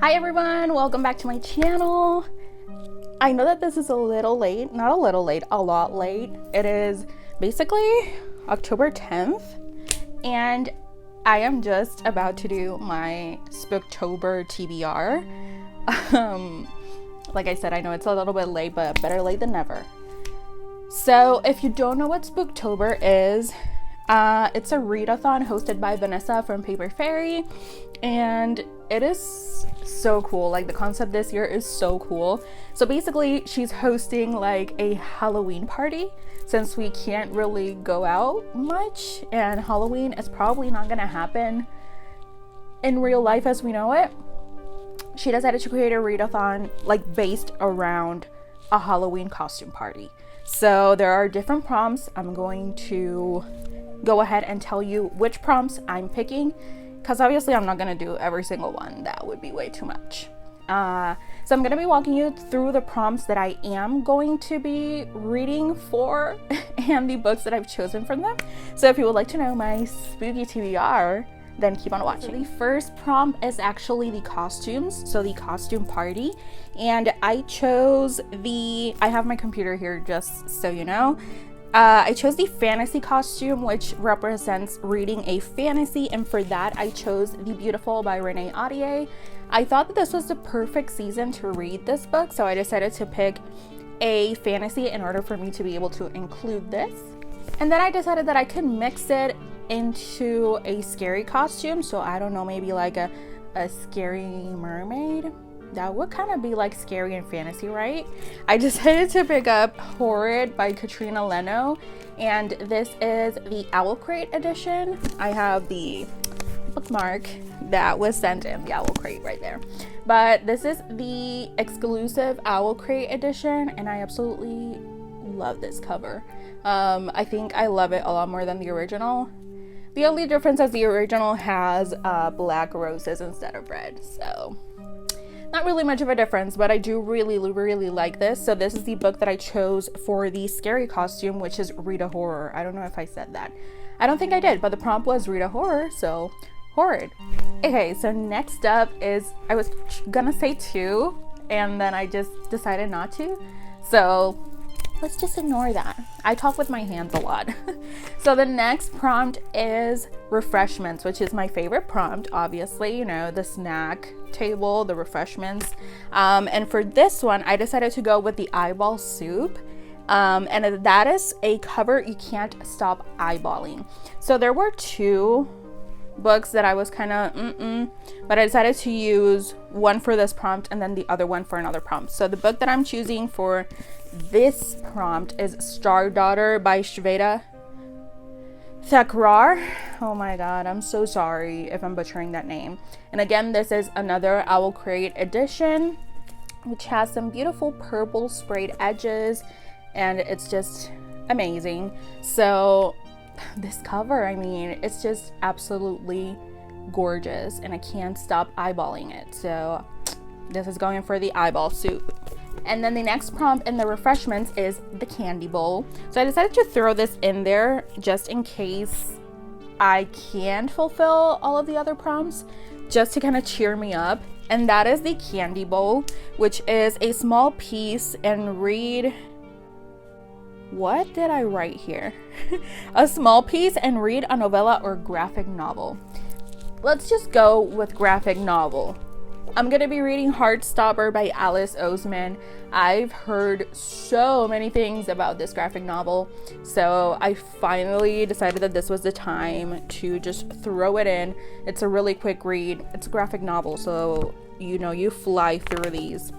Hi everyone, welcome back to my channel. I know that this is a little late, not a little late, a lot late. It is basically October 10th and I am just about to do my Spooktober TBR. Like I said, I know it's a little bit late, but better late than never. So if you don't know what Spooktober is, it's a readathon hosted by Vanessa from Faerie, and it is so cool. Like, the concept this year is so cool. So basically she's hosting like a Halloween party since we can't really go out much and Halloween is probably not gonna happen in real life as we know it. She decided to create a readathon like based around a Halloween costume party. So there are different prompts. I'm going to go ahead and tell you which prompts I'm picking, because obviously I'm not going to do every single one. That would be way too much. So I'm going to be walking you through the prompts that I am going to be reading for and the books that I've chosen from them. So if you would like to know my spooky TBR, then keep on watching. So the first prompt is actually the costumes, so the costume party, and I chose I have my computer here just so you know. I chose the fantasy costume, which represents reading a fantasy, and for that I chose The Beautiful by Renee Ahdieh. I thought that this was the perfect season to read this book, so I decided to pick a fantasy in order for me to be able to include this. And then I decided that I could mix it into a scary costume, so I don't know, maybe like a scary mermaid. That would kind of be like scary and fantasy, right? I decided to pick up Horrid by Katrina Leno, and this is the Owl Crate edition. I have the bookmark that was sent in the Owl Crate right there, but this is the exclusive Owl Crate edition, and I absolutely love this cover. I think I love it a lot more than the original. The only difference is the original has black roses instead of red, so not really much of a difference, but I do really like this. So this is the book that I chose for the scary costume, which is Read a Horror. I don't know if I said that. I don't think I did, but the prompt was Read a Horror, so Horrid. Okay, so next up is, I was gonna say 2, and then I just decided not to. So let's just ignore that. I talk with my hands a lot. So the next prompt is refreshments, which is my favorite prompt, obviously, you know, the snack table, the refreshments. And for this one, I decided to go with the eyeball soup. And that is a cover you can't stop eyeballing. So there were 2 books that I was kind of but I decided to use one for this prompt and then the other one for another prompt. So the book that I'm choosing for this prompt is Star Daughter by Shveta Thakrar. Oh my god, I'm so sorry if I'm butchering that name. And again, this is another Owl Crate edition, which has some beautiful purple sprayed edges, and it's just amazing. So this cover, I mean, it's just absolutely gorgeous, and I can't stop eyeballing it. So this is going for the eyeball soup. And then the next prompt in the refreshments is the candy bowl. So I decided to throw this in there just in case I can't fulfill all of the other prompts, just to kind of cheer me up. And that is the candy bowl, which is a small piece and read, what did I write here? A small piece and read a novella or graphic novel. Let's just go with graphic novel. I'm going to be reading Heartstopper by Alice Oseman. I've heard so many things about this graphic novel, so I finally decided that this was the time to just throw it in. It's a really quick read. It's a graphic novel, so you know, you fly through these.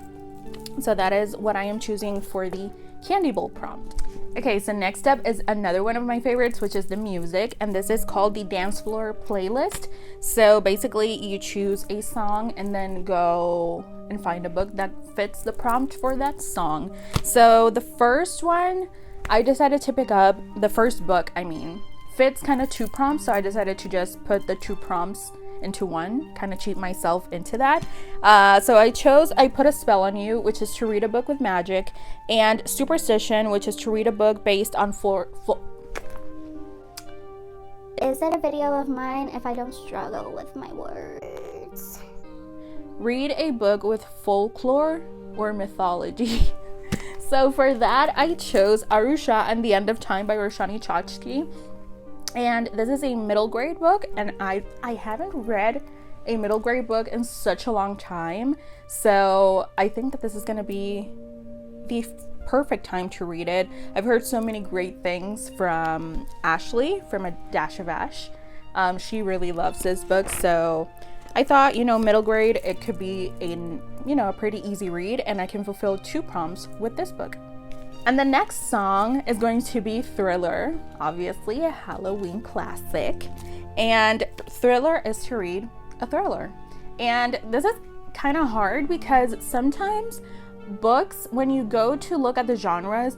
So that is what I am choosing for the candy bowl prompt. Okay, so next up is another one of my favorites, which is the music, and this is called the Dance Floor Playlist. So basically you choose a song and then go and find a book that fits the prompt for that song. So the first one, I decided to pick up, the first book, I mean, fits kind of 2 prompts, so I decided to just put the 2 prompts into one, kind of cheat myself into that. So I put a spell on you, which is to read a book with magic, and superstition, which is to read a book based on Is that a video of mine if I don't struggle with my words? read a book with folklore or mythology. So for that, I chose Arusha and the End of Time by Roshani Chachki. And this is a middle grade book, and I haven't read a middle grade book in such a long time. So I think that this is going to be the perfect time to read it. I've heard so many great things from Ashley from A Dash of Ash. She really loves this book, so I thought, middle grade, it could be a pretty easy read, and I can fulfill 2 prompts with this book. And the next song is going to be Thriller, obviously a Halloween classic. And Thriller is to read a thriller. And this is kind of hard because sometimes books, when you go to look at the genres,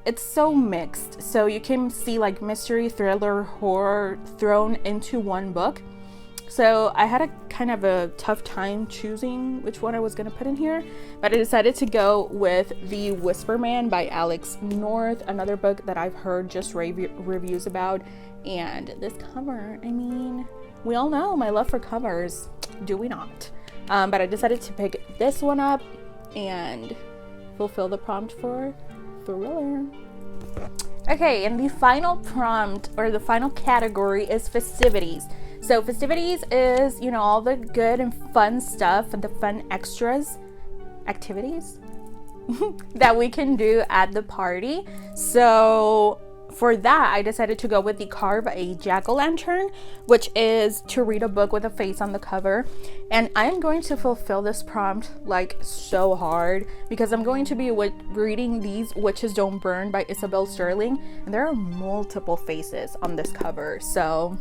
it's so mixed. So you can see like mystery, thriller, horror thrown into one book. So I had a kind of a tough time choosing which one I was going to put in here, but I decided to go with The Whisper Man by Alex North, another book that I've heard just reviews about. And this cover, I mean, we all know my love for covers, do we not? But I decided to pick this one up and fulfill the prompt for Thriller. Okay, and the final prompt, or the final category, is Festivities. So Festivities is, all the good and fun stuff and the fun activities that we can do at the party. So for that, I decided to go with the Carve a Jack-o'-lantern, which is to read a book with a face on the cover. And I'm going to fulfill this prompt like so hard because I'm going to be reading These Witches Don't Burn by Isabel Sterling, and there are multiple faces on this cover. So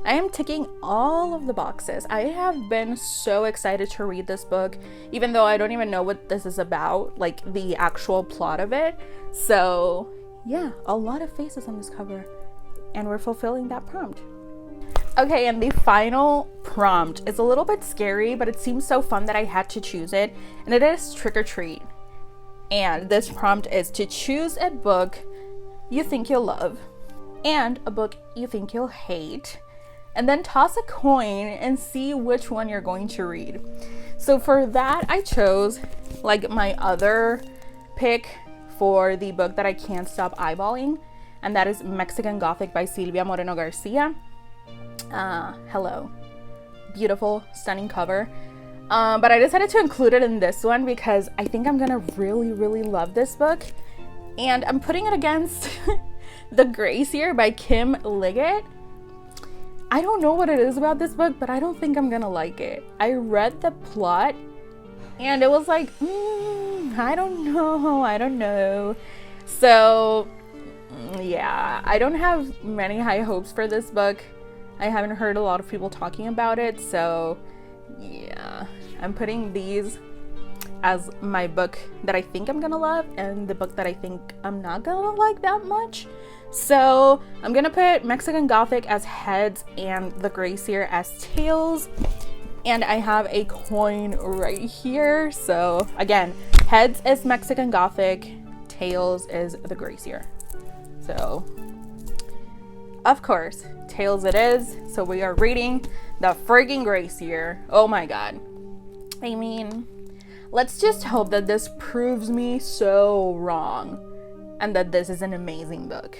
I am ticking all of the boxes. I have been so excited to read this book, even though I don't even know what this is about, like the actual plot of it. So yeah, a lot of faces on this cover, and we're fulfilling that prompt. Okay, and the final prompt is a little bit scary, but it seems so fun that I had to choose it, and it is Trick or Treat. And this prompt is to choose a book you think you'll love and a book you think you'll hate, and then toss a coin and see which one you're going to read. So for that, I chose like my other pick for the book that I can't stop eyeballing, and that is Mexican Gothic by Silvia Moreno Garcia. Hello, beautiful, stunning cover. But I decided to include it in this one because I think I'm gonna really love this book, and I'm putting it against The Gracier by Kim Liggett. I don't know what it is about this book, but I don't think I'm gonna like it. I read the plot and it was like, I don't know. So yeah, I don't have many high hopes for this book. I haven't heard a lot of people talking about it, so yeah, I'm putting these as my book that I think I'm gonna love and the book that I think I'm not gonna like that much. So I'm gonna put Mexican Gothic as heads and The Gracier as tails. And I have a coin right here. So again, heads is Mexican Gothic, tails is The Gracier. So of course, tails it is. So we are reading the frigging Gracier. Oh my god. I mean, let's just hope that this proves me so wrong and that this is an amazing book.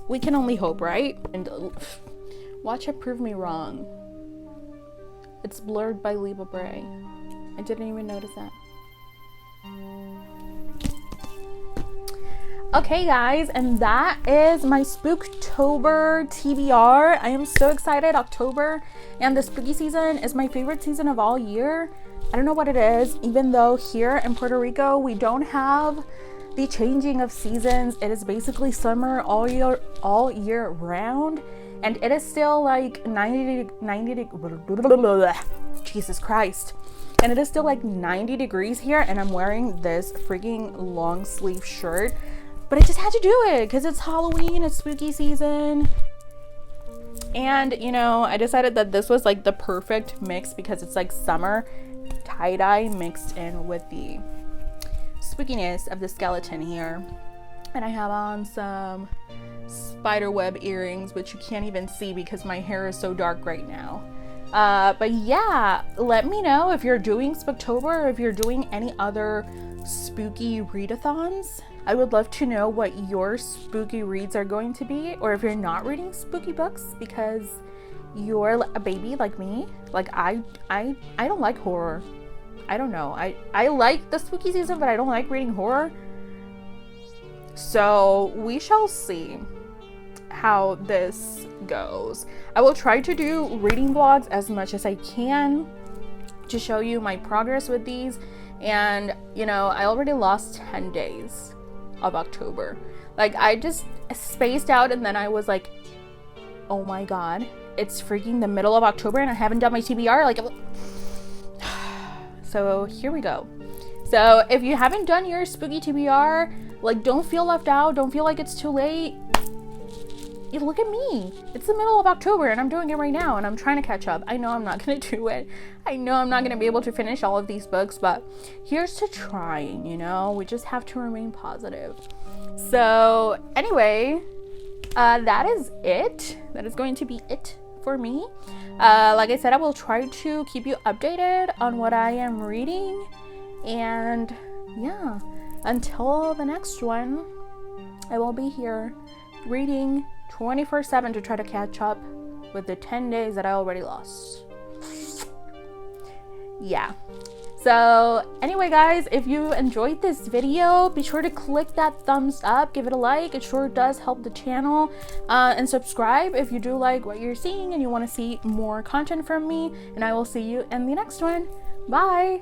We can only hope, right? And watch it prove me wrong. It's blurred by Liba Bray. I didn't even notice that. Okay guys, and that is my Spooktober TBR. I am so excited. October and the spooky season is my favorite season of all year. I don't know what it is, even though here in Puerto Rico we don't have the changing of seasons. It is basically summer all year round, and it is still like 90 Jesus Christ. And it is still like 90 degrees here, and I'm wearing this freaking long sleeve shirt. But I just had to do it because it's Halloween, it's spooky season. And I decided that this was like the perfect mix because it's like summer tie-dye mixed in with the spookiness of the skeleton here. And I have on some spiderweb earrings, which you can't even see because my hair is so dark right now. But yeah, let me know if you're doing Spooktober or if you're doing any other spooky readathons. I would love to know what your spooky reads are going to be, or if you're not reading spooky books because you're a baby like me. Like I don't like horror. I don't know. I like the spooky season, but I don't like reading horror. So we shall see how this goes. I will try to do reading vlogs as much as I can to show you my progress with these. And you know, I already lost 10 days of October. Like I just spaced out, and then I was like, oh my god, it's freaking the middle of October and I haven't done my TBR. Like, so here we go. So if you haven't done your spooky TBR, like, don't feel left out, don't feel like it's too late. You look at me, it's the middle of October and I'm doing it right now and I'm trying to catch up. I know I'm not gonna do it. I know I'm not gonna be able to finish all of these books, but here's to trying, you know? We just have to remain positive. So anyway, that is it. That is going to be it for me. Like I said, I will try to keep you updated on what I am reading. And yeah, until the next one, I will be here reading 24/7 to try to catch up with the 10 days that I already lost. Yeah. So anyway, guys, if you enjoyed this video, be sure to click that thumbs up, give it a like. It sure does help the channel. And subscribe if you do like what you're seeing and you want to see more content from me. And I will see you in the next one. Bye.